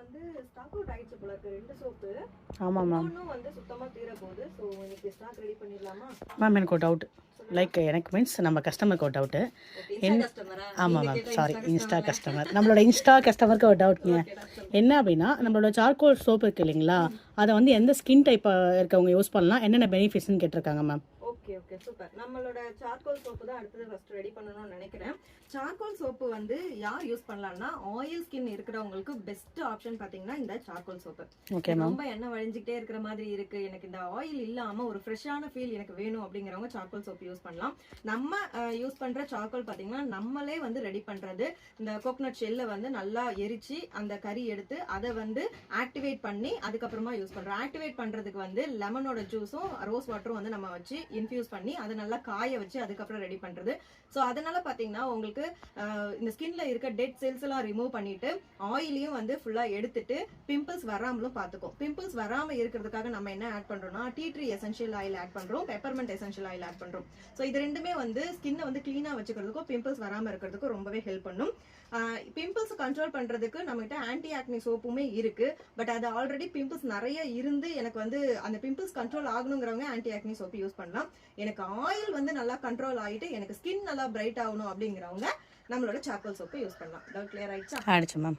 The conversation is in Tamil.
வந்து ஸ்டாக் அவுட் ஆயிடுச்சு போல இருக்கு ரெண்டு சோப்பு. ஆமாம் மேம். இன்னும் வந்து சுத்தமாக தீர போகுது. ஸோ இன்னைக்கு ஸ்டாக் ரெடி பண்ணிடலாமா மேம்? எனக்கு ஒரு டவுட், லைக் எனக்கு மீன்ஸ் நம்ம கஸ்டமருக்கு ஒரு டவுட்டு. ஆமாம் மேம், சாரி, இன்ஸ்டா கஸ்டமர். நம்மளோட இன்ஸ்டா கஸ்டமருக்கு ஒரு டவுட்ங்க. என்ன அப்படின்னா, நம்மளோட சார்கோல் சோப் இருக்குது இல்லைங்களா, அதை வந்து எந்த ஸ்கின் டைப் இருக்கவங்க யூஸ் பண்ணலாம், என்னென்ன பெனிஃபிட்ஸ்ன்னு கேட்டிருக்காங்க மேம். Okay okay super. நம்மளோட சார்கோல் சோப்பு தான் அடுத்தது ஃபர்ஸ்ட் ரெடி பண்ணணும்னு நினைக்கிறேன். சார்கோல் சோப்பு வந்து யார் யூஸ் பண்ணலாம்னா, ஆயில் ஸ்கின் இருக்கிறவங்களுக்கு பெஸ்ட் ஆப்ஷன் பாத்தீங்கன்னா இந்த சார்கோல் சோப்பு. Okay ma'am. ரொம்ப எண்ணெய் வழிஞ்சிட்டே இருக்கிற மாதிரி இருக்கு, எனக்கு இந்த ஆயில் இல்லாம ஒரு ஃப்ரெஷ்ஷான ஃபீல் எனக்கு வேணும் அப்படிங்கிறவங்க சார்கோல் சோப்பு யூஸ் பண்ணலாம். நம்ம யூஸ் பண்ற சார்கோல் பாத்தீங்கன்னா நம்மளே வந்து ரெடி பண்றது. இந்த கோகனட் ஷெல்ல வந்து நல்லா எரிச்சு அந்த கறி எடுத்து அதை வந்து ஆக்டிவேட் பண்ணி அதுக்கப்புறமா யூஸ் பண்றோம். ஆக்டிவேட் பண்றதுக்கு வந்து லெமனோட ஜூஸும் ரோஸ் வாட்டரும் வந்து நம்ம வச்சு இன்ஃபியூஸ் பண்ணி அதை நல்லா காய வச்சு அதுக்கப்புறம் ரெடி பண்றது. ஸோ அதனால பாத்தீங்கன்னா உங்களுக்கு இந்த ஸ்கின்ல இருக்க டெட் செல்ஸ் எல்லாம் ரிமூவ் பண்ணிட்டு ஆயிலையும் வந்து ஃபுல்லா எடுத்துட்டு பிம்பிள்ஸ் வராமலும் பாத்துக்கும். பிம்பிள்ஸ் வராம இருக்கிறதுக்காக நம்ம என்ன ஆட் பண்றோம்னா tea tree essential oil add பண்றோம், பெப்பர்மெண்ட் எசென்ஷியல் ஆயில் ஆட் பண்றோம். ஸோ இது ரெண்டுமே வந்து ஸ்கின்னை வந்து கிளீனா வச்சுக்கிறதுக்கும் பிம்பிள்ஸ் வராம இருக்கிறதுக்கும் ரொம்பவே ஹெல்ப் பண்ணும். பிம்பிள்ஸ் கண்ட்ரோல் பண்றதுக்கு நம்மகிட்ட ஆன்டி ஆக்னி சோப்புமே இருக்கு. பட் அது ஆல்ரெடி பிம்பிள்ஸ் நிறைய இருந்து எனக்கு வந்து அந்த பிம்பிள்ஸ் கண்ட்ரோல் ஆகணுங்கிறவங்க ஆன்டி ஆக்னி சோப்பு யூஸ் பண்ணலாம். எனக்கு ஆயில் வந்து நல்லா கண்ட்ரோல் ஆகிட்டு எனக்கு ஸ்கின் நல்லா பிரைட் ஆகணும் அப்படிங்கிறவங்க நம்மளோட சார்கோல் சோப்பு யூஸ் பண்ணலாம். டவுட் கிளியர் ஆயிடுச்சா? ஆயிடுச்சு மேம்.